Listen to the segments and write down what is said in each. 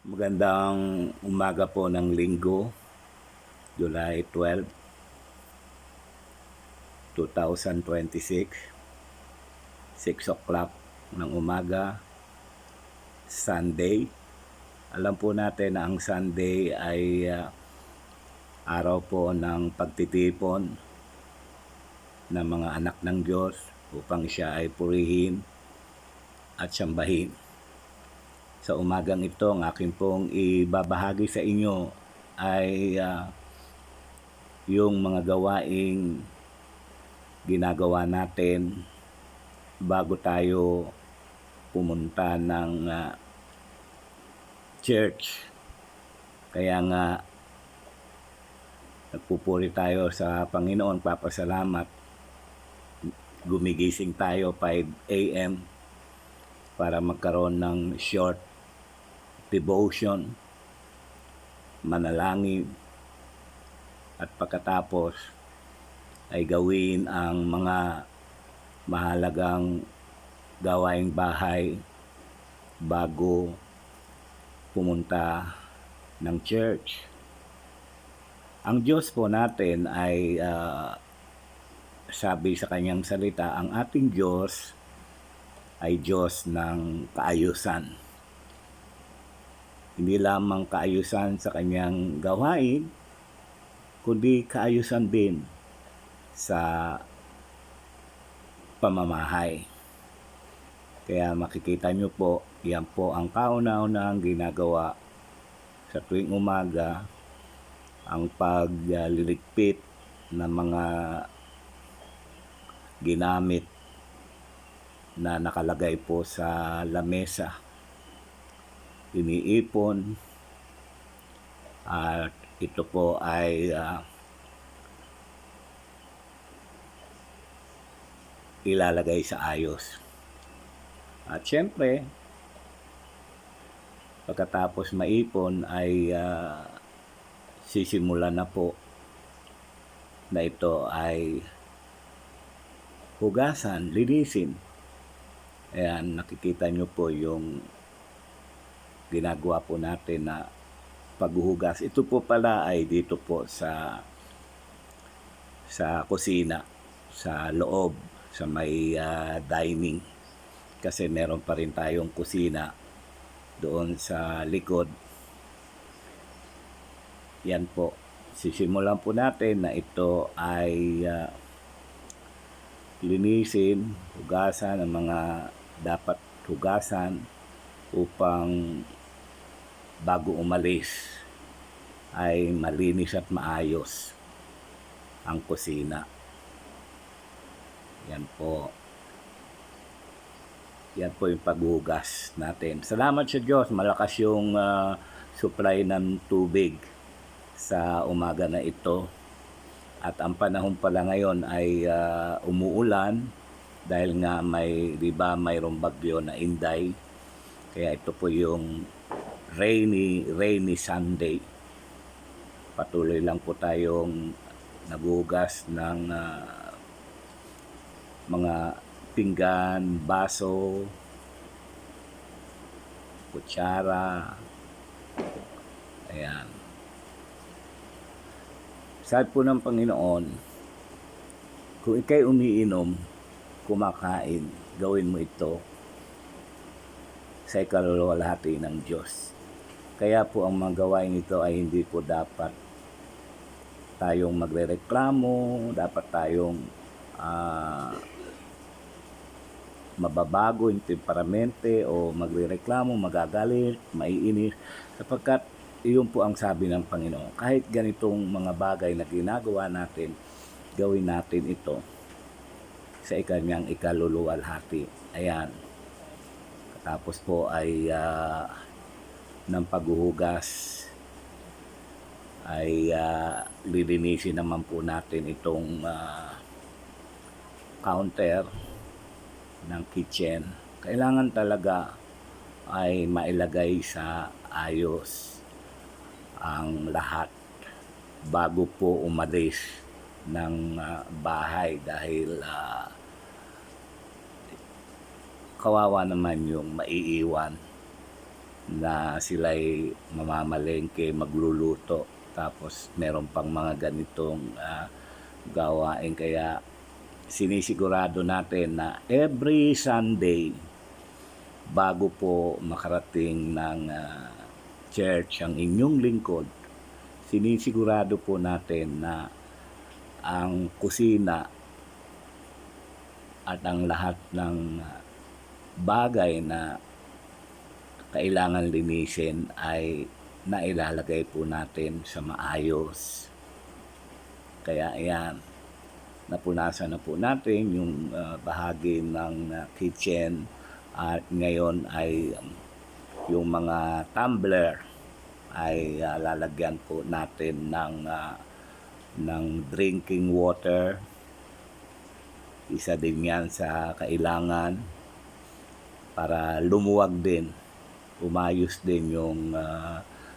Magandang umaga po ng Linggo, July 12, 2026, 6 o'clock ng umaga, Sunday. Alam po natin na ang Sunday ay araw po ng pagtitipon ng mga anak ng Diyos upang siya ay purihin at sambahin. Sa umagang ito, ang akin pong ibabahagi sa inyo ay yung mga gawaing ginagawa natin bago tayo pumunta ng church. Kaya nga, nagpupuri tayo sa Panginoon, papasalamat. Gumigising tayo 5 a.m. para magkaroon ng short devotion, manalangin, at pagkatapos ay gawin ang mga mahalagang gawaing bahay bago pumunta ng church. Ang Diyos po natin ay sabi sa kanyang salita, ang ating Diyos ay Diyos ng kaayusan. Hindi lamang kaayusan sa kanyang gawain, kundi kaayusan din sa pamamahay. Kaya makikita nyo po, yan po ang kauna-unahang ginagawa sa tuwing umaga, ang pagliligpit ng mga ginamit na nakalagay po sa lamesa. Iniipon at ito po ay ilalagay sa ayos. At syempre, pagkatapos maipon ay sisimulan na po na ito ay hugasan, linisin. Ayan, nakikita nyo po yung ginagawa po natin na paghuhugas. Ito po pala ay dito po sa kusina, sa loob, sa may dining. Kasi meron pa rin tayong kusina doon sa likod. Yan po. Sisimulan po natin na ito ay linisin, hugasan ang mga dapat hugasan upang bago umalis ay malinis at maayos ang kusina. Yan po. Yan po yung paghugas natin. Salamat sa Diyos, malakas yung supply ng tubig sa umaga na ito. At ang panahon pala ngayon ay umuulan dahil nga mayroong bagyo na Inday. Kaya ito po yung rainy Sunday. Patuloy lang po tayong naghugas ng mga pinggan, baso, kutsara. Ayan. Sabi po ng Panginoon, kung ikay umiinom, kumakain, gawin mo ito sa ikaluluwalhati ng Diyos. Kaya po ang mga gawain ito ay hindi po dapat tayong magrereklamo, dapat tayong mababago yung temperamente o magrereklamo, magagalit, maiinis, sapagkat iyon po ang sabi ng Panginoon. Kahit ganitong mga bagay na ginagawa natin, gawin natin ito sa kanyang ikaluluwalhati. Ayan. Tapos po ay ng paghuhugas ay lilinisin naman po natin itong counter ng kitchen. Kailangan talaga ay mailagay sa ayos ang lahat bago po umalis ng bahay dahil kawawa naman yung maiiwan na sila'y mamamalengke, magluluto. Tapos meron pang mga ganitong gawain. Kaya sinisigurado natin na every Sunday, bago po makarating ng church ang inyong lingkod, sinisigurado po natin na ang kusina at ang lahat ng bagay na kailangan linisin ay nailalagay po natin sa maayos. Kaya ayan, napunasan na po natin yung bahagi ng kitchen, at ngayon ay yung mga tumbler ay lalagyan po natin ng drinking water. Isa din yan sa kailangan para lumuwag din, umayos din yung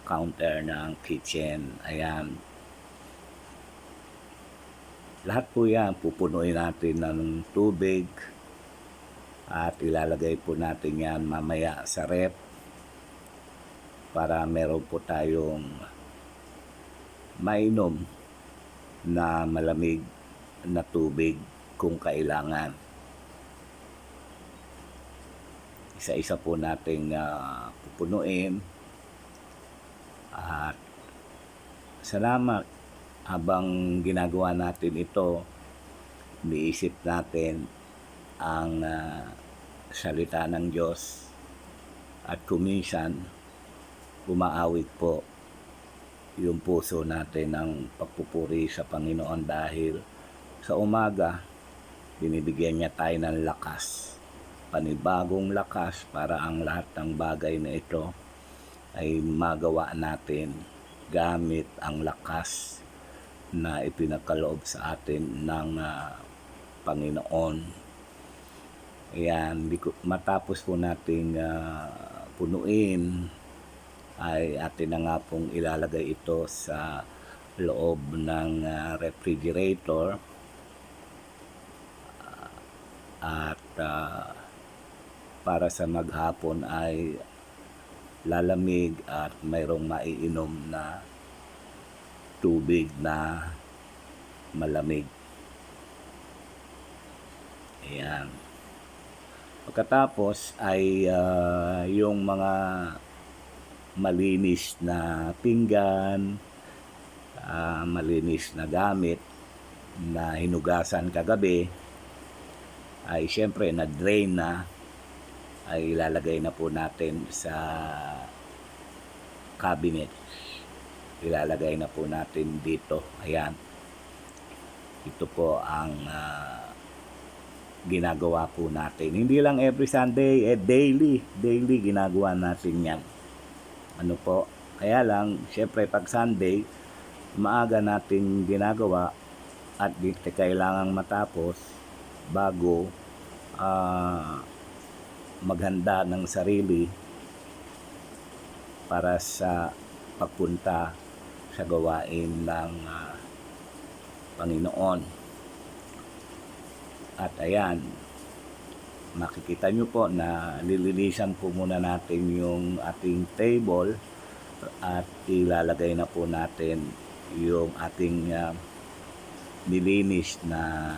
counter ng kitchen. Ayan. Lahat po yan, pupunuin natin ng tubig at ilalagay po natin yan mamaya sa ref para meron po tayong mainom na malamig na tubig kung kailangan. Isa-isa po nating pupunuin. At salamat, habang ginagawa natin ito, iniisip natin ang salita ng Diyos, at kuminsan umaawit po yung puso natin ng pagpupuri sa Panginoon dahil sa umaga binibigyan niya tayo ng lakas, panibagong lakas para ang lahat ng bagay na ito ay magawa natin gamit ang lakas na ipinagkaloob sa atin ng Panginoon. Ayan, matapos po nating punuin, ay atin na nga pong ilalagay ito sa loob ng refrigerator, at para sa maghapon ay lalamig at mayroong maiinom na tubig na malamig. Ayan. Pagkatapos ay yung mga malinis na pinggan, malinis na gamit na hinugasan kagabi, ay syempre na-drain na, ay ilalagay na po natin sa cabinet. Ilalagay na po natin dito. Ayan. Ito po ang ginagawa po natin. Hindi lang every Sunday, daily ginagawa natin yan. Ano po? Kaya lang, syempre pag Sunday, maaga natin ginagawa at dito kailangang matapos bago maghanda ng sarili para sa pagpunta sa gawain ng Panginoon. At ayan, makikita nyo po na nililisan po muna natin yung ating table at ilalagay na po natin yung ating nilinis na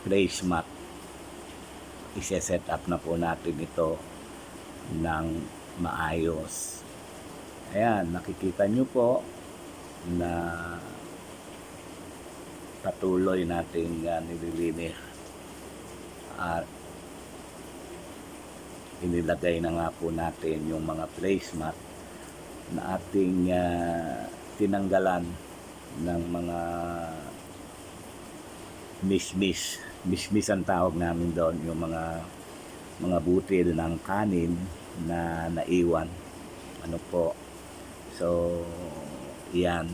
placemat. I-set up na po natin ito ng maayos. Ayan, nakikita nyo po na patuloy natin nililinis at inilagay na nga po natin yung mga placemat na ating tinanggalan ng mga mismis ang tawag namin doon, yung mga butil ng kanin na naiwan. Ano po, so yan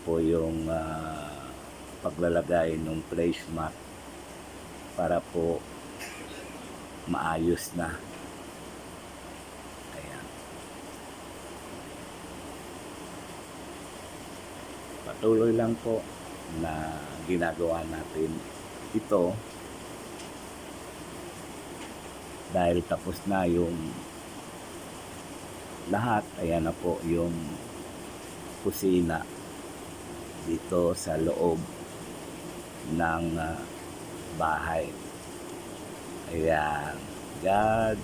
po yung paglalagay ng placemat para po maayos na. Ayan. Patuloy lang po na ginagawa natin ito dahil tapos na yung lahat. Ayan na po yung kusina dito sa loob ng bahay. Ayan, God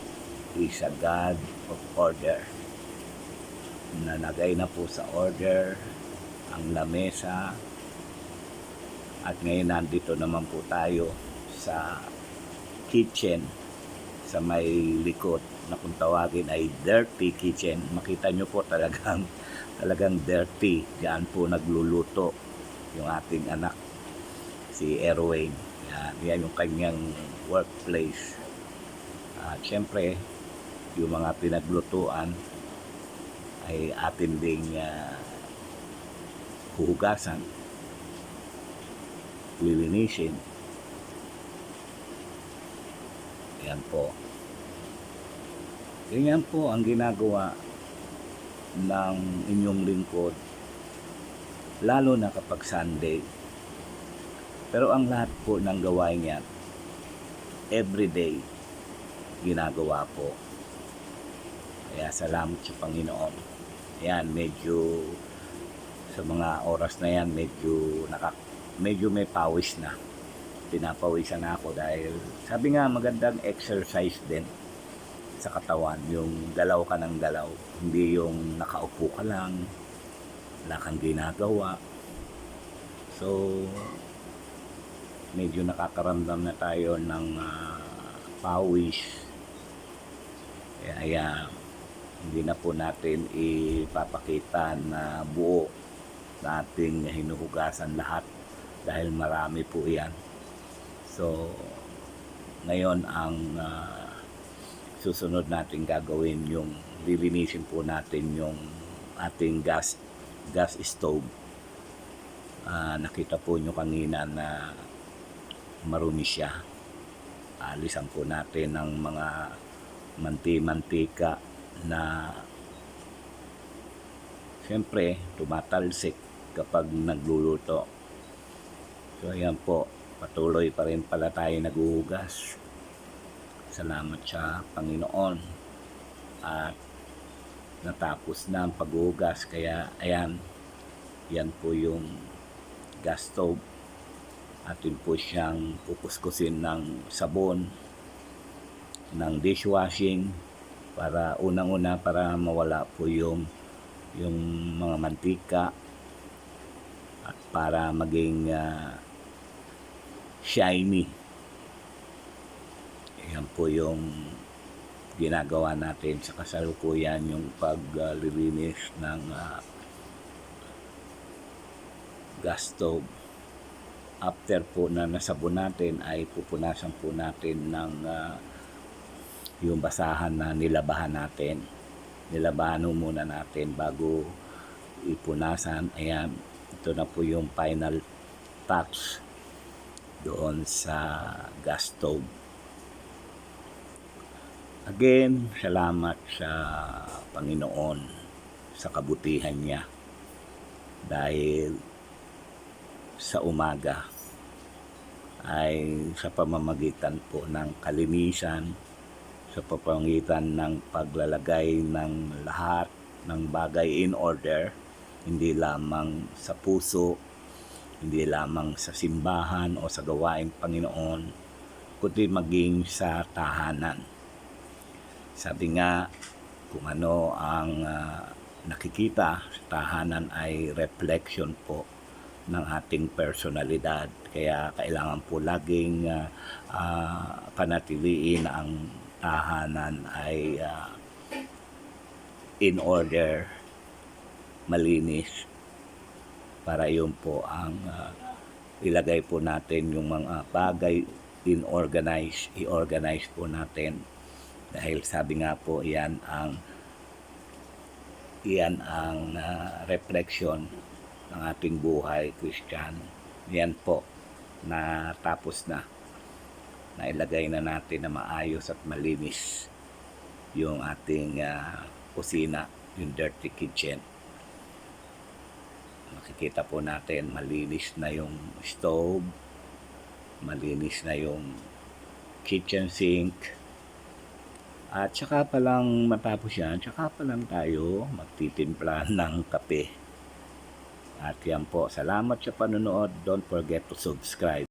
is a God of order. Nalagay na po sa order ang lamesa. At ngayon nandito naman po tayo sa kitchen sa may likod na kung tawagin ay dirty kitchen. Makita nyo po talagang dirty. Diyan po nagluluto yung ating anak, si Erwin. Yan yung kanyang workplace. At syempre, yung mga pinaglutuan ay atin ding huhugasan, lilinisin. Yan po. Ganyan po ang ginagawa ng inyong lingkod, lalo na kapag Sunday. Pero ang lahat po ng gawain yan, everyday ginagawa po. Kaya salamat sa Panginoon. Ayan, medyo sa mga oras na yan, medyo may pawis na. Pinapawisan na ako dahil sabi nga magandang exercise din sa katawan, yung galaw ka ng galaw, hindi yung nakaupo ka lang, wala kang ginagawa. So medyo nakakaramdam na tayo ng pawis. Kaya hindi na po natin ipapakita na buo na ating hinuhugasan lahat dahil marami po yan. So ngayon ang susunod natin gagawin, yung lilinisin po natin yung ating gas stove. Nakita po nyo kanina na marumi siya. Alisan po natin ng mga mantika na siyempre tumatalsik kapag nagluluto. So ayan po, patuloy pa rin pala tayo naghuhugas. Salamat sa Panginoon at natapos na ang paghuhugas. Kaya ayan, yan po yung gas stove. Atin po siyang pukuskusin ng sabon, ng dishwashing, para unang-una para mawala po yung mga mantika at para maging shiny. Yan po yung ginagawa natin sa kasalukuyan, yung paglilinis ng gas stove. After po na nasabon natin ay pupunasan po natin ng yung basahan na nilabahan natin. Nilabahan muna natin bago ipunasan. Ayan, ito na po yung final touch doon sa gas stove. Again, salamat sa Panginoon sa kabutihan niya. Dahil sa umaga ay sa pamamagitan po ng kalinisan, sa pamamagitan ng paglalagay ng lahat ng bagay in order, hindi lamang sa puso, hindi lamang sa simbahan o sa gawaing Panginoon, kundi maging sa tahanan. Sabi nga, kung ano ang nakikita sa tahanan ay reflection po ng ating personalidad. Kaya kailangan po laging panatiliin ang tahanan ay in order, malinis, para yun po ang ilagay po natin yung mga bagay i-organize po natin. Dahil sabi nga po, iyan ang reflection ng ating buhay Christian. Yan po, natapos na. Nailagay na natin na maayos at malinis yung ating kusina, yung dirty kitchen. Makikita po natin, malinis na yung stove, malinis na yung kitchen sink, At saka pa lang matapos yan, saka pa lang tayo magtitimpla ng kape. At yan po, salamat sa panonood. Don't forget to subscribe.